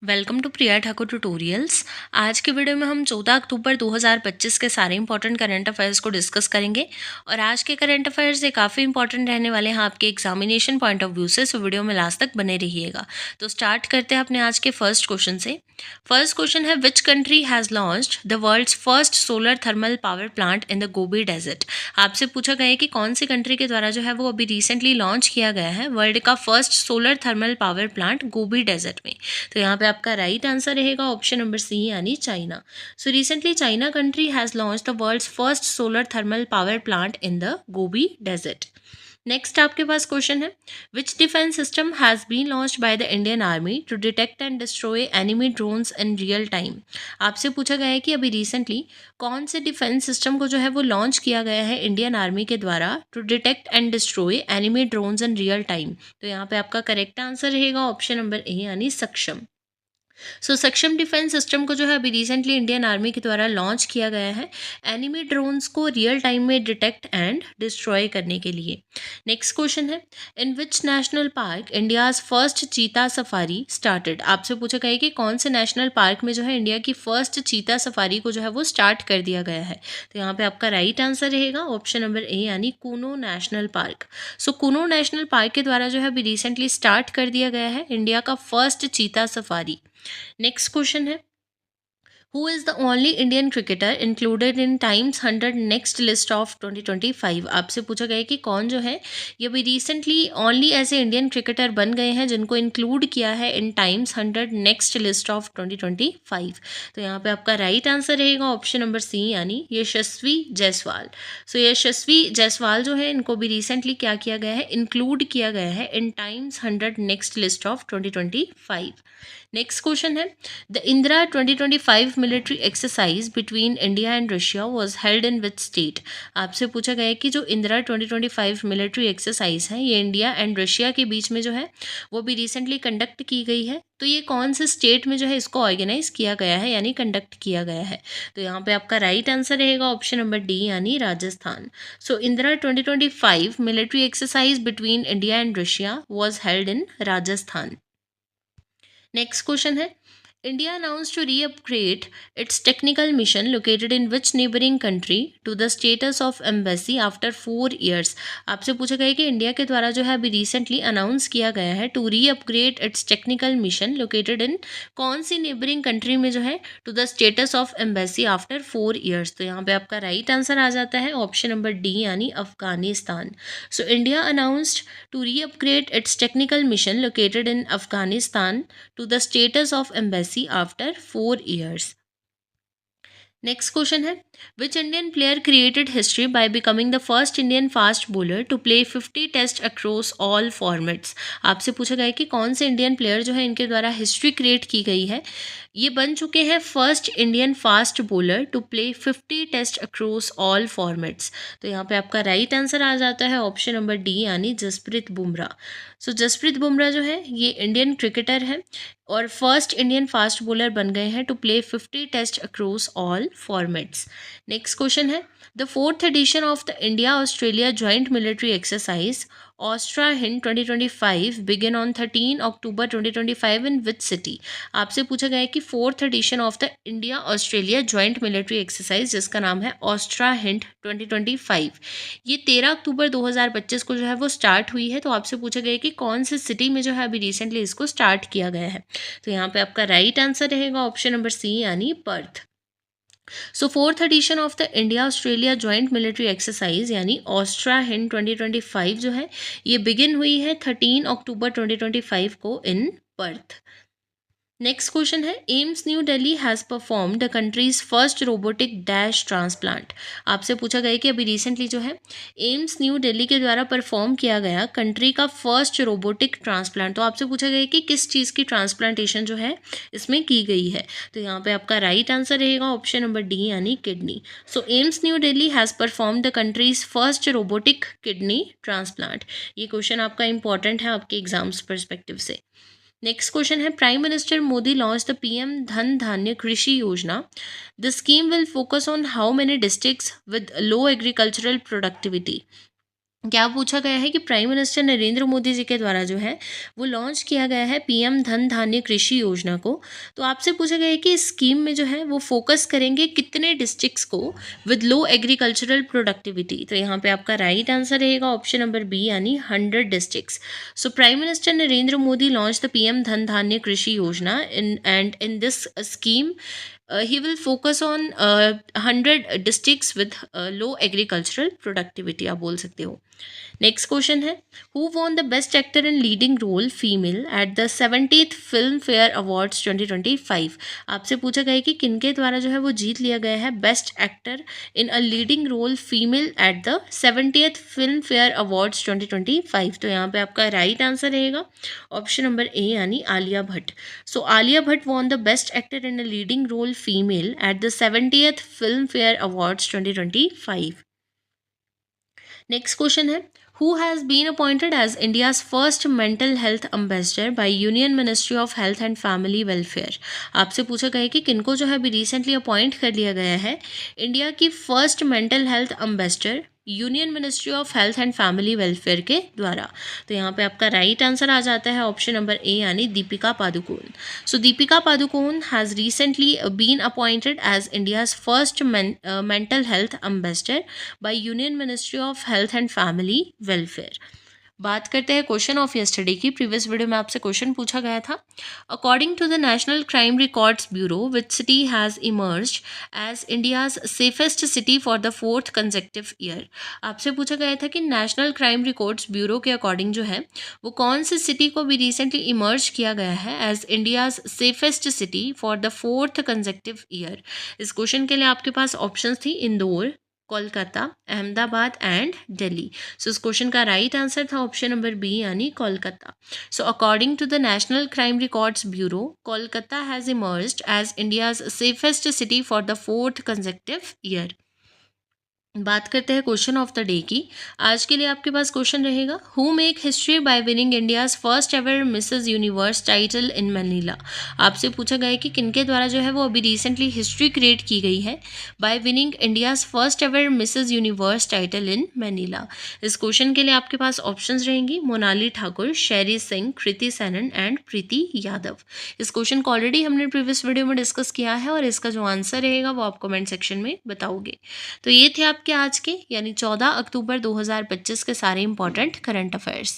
Welcome to Priya Thakur tutorials. आज के video में हम 14 अक्टूबर 2025 के सारे इंपॉर्टेंट करंट अफेयर्स को डिस्कस करेंगे। और आज के करंट अफेयर्स ये काफ़ी इंपॉर्टेंट रहने वाले हैं आपके एग्जामिनेशन पॉइंट ऑफ व्यू से, सो वीडियो में लास्ट तक बने रहिएगा। तो स्टार्ट करते हैं अपने आज के फर्स्ट क्वेश्चन से। फर्स्ट क्वेश्चन है, which country has launched the world's first solar thermal power plant in the Gobi desert. आपसे पूछा गया है कि कौन सी कंट्री के द्वारा जो है वो अभी रिसेंटली लॉन्च किया गया है वर्ल्ड का first solar thermal power plant Gobi desert में। तो यहाँ पे आपका राइट आंसर रहेगा ऑप्शन नंबर सी यानी China. So recently China country has launch the world's first solar thermal power plant in the Gobi desert. Next आपके पास question है, which defence system has been launched by the Indian army to detect and destroy enemy drones in real time. आपसे पूछा गया है कि अभी recently कौन से डिफेंस सिस्टम को जो है वो लॉन्च किया गया है इंडियन आर्मी के द्वारा to detect and destroy enemy drones in real time. तो यहाँ पे आपका करेक्ट आंसर रहेगा ऑप्शन नंबर ए यानी सक्षम। सक्षम डिफेंस सिस्टम को जो है अभी रिसेंटली इंडियन आर्मी के द्वारा लॉन्च किया गया है एनिमी ड्रोन्स को रियल टाइम में डिटेक्ट एंड डिस्ट्रॉय करने के लिए। नेक्स्ट क्वेश्चन है, in which national park India's first cheetah safari started. आपसे पूछा गया है कि कौन से नेशनल पार्क में जो है इंडिया की फर्स्ट चीता सफारी को जो है वो स्टार्ट कर दिया गया है। तो यहाँ पे आपका राइट आंसर रहेगा ऑप्शन नंबर ए यानी Kuno national park. Kuno national park के द्वारा जो है अभी रिसेंटली स्टार्ट कर दिया गया है इंडिया का first cheetah safari. Next question है, who is the only Indian cricketer included in Times 100 next list of 2025। आपसे पूछा गया है कि कौन जो है ये भी रिसेंटली ओनली ऐसे इंडियन क्रिकेटर बन गए हैं जिनको इंक्लूड किया है in Times 100 next list of 2025। तो यहाँ पे आपका राइट आंसर रहेगा ऑप्शन नंबर सी यानी यशस्वी जायसवाल। यशस्वी जायसवाल जो है इनको भी रिसेंटली क्या किया गया है, इंक्लूड किया गया है in Times 100 next list of 2025। Next question है, the Indira 2025 military exercise between India and Russia was held in which state. आपसे पूछा गया है कि जो इंदिरा 2025 मिलिट्री एक्सरसाइज है ये इंडिया एंड रशिया के बीच में जो है वो भी रिसेंटली कंडक्ट की गई है। तो ये कौन से स्टेट में जो है इसको ऑर्गेनाइज किया गया है यानी कंडक्ट किया गया है। तो यहाँ पे आपका राइट आंसर रहेगा ऑप्शन नंबर डी यानी Rajasthan. Indira 2025 military exercise between India and Russia was held in Rajasthan. Next question है, India announced to re-upgrade its technical mission located in which neighboring country to the status of embassy after 4 years। आपसे पूछा गया है कि India के द्वारा जो है अभी रिसेंटली अनाउंस किया गया है to reupgrade its technical mission located in कौन सी नेबरिंग कंट्री में जो है to the status of embassy after 4 years। तो यहाँ पे आपका राइट आंसर आ जाता है ऑप्शन नंबर डी यानी Afghanistan. India announced to re-upgrade its technical mission located in Afghanistan to the status of embassy after 4 years। Next question है, which Indian player created history by becoming the first Indian fast bowler to play 50 test across all formats. आपसे पूछा गया है कि कौन से Indian player जो है इनके द्वारा हिस्ट्री क्रिएट की गई है, ये बन चुके हैं first Indian fast bowler to play 50 test across all formats. तो यहाँ पे आपका राइट आंसर आ जाता है ऑप्शन नंबर डी यानी जसप्रीत बुमराह। जसप्रीत बुमराह जो है ये इंडियन क्रिकेटर है और फर्स्ट इंडियन फास्ट बॉलर बन गए हैं to play 50 test across all formats. Next question है, the fourth edition of the India Australia joint military exercise Austra Hind 2025 begin on 13 October 2025 in which city. आपसे पूछा गया है कि fourth edition of the India Australia joint military exercise जिसका नाम है ऑस्ट्रा हिंद 2025 ये 13 अक्टूबर 2025 को जो है वो स्टार्ट हुई है। तो आपसे पूछा गया है कि कौन से सिटी में जो है अभी रिसेंटली इसको स्टार्ट किया गया है। तो यहाँ पे आपका राइट आंसर रहेगा ऑप्शन नंबर सी यानी Perth. Fourth edition of the India Australia joint military exercise यानी ऑस्ट्रा हिंद 2025 जो है ये बिगिन हुई है 13 अक्टूबर 2025 को इन पर्थ। नेक्स्ट क्वेश्चन है, AIIMS new Delhi has perform the countries first robotic dash transplant. आपसे पूछा गया कि अभी रिसेंटली जो है एम्स न्यू दिल्ली के द्वारा परफॉर्म किया गया कंट्री का फर्स्ट रोबोटिक ट्रांसप्लांट। तो आपसे पूछा गया कि किस चीज़ की ट्रांसप्लांटेशन जो है इसमें की गई है। तो यहाँ पे आपका राइट आंसर रहेगा ऑप्शन नंबर डी यानी kidney. AIIMS new Delhi has perform the countries first robotic kidney transplant. ये क्वेश्चन आपका इंपॉर्टेंट है आपके एग्जाम्स परस्पेक्टिव से। नेक्स्ट क्वेश्चन है, prime minister Modi launch the PM धन धान्य कृषि योजना। The scheme will focus on how many districts with low agricultural productivity. क्या पूछा गया है कि प्राइम मिनिस्टर नरेंद्र मोदी जी के द्वारा जो है वो लॉन्च किया गया है पीएम धन धान्य कृषि योजना को। तो आपसे पूछा गया है कि इस स्कीम में जो है वो फोकस करेंगे कितने डिस्ट्रिक्ट्स को विद लो एग्रीकल्चरल प्रोडक्टिविटी। तो यहाँ पे आपका राइट आंसर रहेगा ऑप्शन नंबर बी यानी 100 districts. So prime minister Narendra Modi launch the PM धन धान्य कृषि योजना in this scheme he will focus on 100 districts with low agricultural productivity आप बोल सकते हो। नेक्स्ट क्वेश्चन है who won the best actor in leading role female at the 70th Filmfare awards 2025। आपसे पूछा गया है कि किनके द्वारा जो है वो जीत लिया गया है best actor in a leading role female at the 70th Filmfare awards 2025। तो यहाँ पे आपका राइट आंसर रहेगा ऑप्शन नंबर ए यानी Alia Bhatt. So Alia Bhatt won the best actor in a leading role female at the 70th Filmfare awards 2025। Next question है who has been appointed as India's first mental health ambassador by union ministry of health and family welfare. आपसे पूछा गया है कि किनको जो है अभी रिसेंटली अपॉइंट कर लिया गया है इंडिया की first mental health ambassador union ministry of health and family welfare के द्वारा। तो यहाँ पे आपका राइट आंसर आ जाता है ऑप्शन नंबर ए यानी Deepika Padukone. So Deepika Padukone has recently been appointed as India's first mental health ambassador by Union Ministry of Health and Family Welfare। बात करते हैं क्वेश्चन ऑफ यस्टरडे की। प्रीवियस वीडियो में आपसे question पूछा गया था according to the National Crime Records Bureau which city has emerged as India's safest city for the fourth consecutive year. आपसे पूछा गया था कि नेशनल क्राइम रिकॉर्ड्स ब्यूरो के अकॉर्डिंग जो है वो कौन सी सिटी को भी रिसेंटली इमर्ज किया गया है as India's safest city for the fourth consecutive year. इस क्वेश्चन के लिए आपके पास ऑप्शंस थी इंदौर, कोलकाता, अहमदाबाद एंड दिल्ली। सो इस क्वेश्चन का राइट आंसर था ऑप्शन नंबर बी यानी Kolkata. So according to the National Crime Records Bureau Kolkata has emerged as India's safest city for the fourth consecutive year. बात करते हैं क्वेश्चन ऑफ द डे की। आज के लिए आपके पास क्वेश्चन रहेगा who make history by winning India's first ever Mrs Universe title in Manila. आपसे पूछा गया है कि किनके द्वारा जो है वो अभी रिसेंटली हिस्ट्री क्रिएट की गई है by winning India's first ever Mrs Universe title in Manila. इस क्वेश्चन के लिए आपके पास ऑप्शंस रहेंगी मोनाली ठाकुर, शेरी सिंह, कृति सैनन एंड प्रीति यादव। इस क्वेश्चन को ऑलरेडी हमने प्रीवियस वीडियो में डिस्कस किया है और इसका जो आंसर रहेगा वो आप कमेंट सेक्शन में बताओगे। तो ये थे आपके आज के यानी 14 अक्टूबर 2025 के सारे इंपॉर्टेंट करंट अफेयर्स।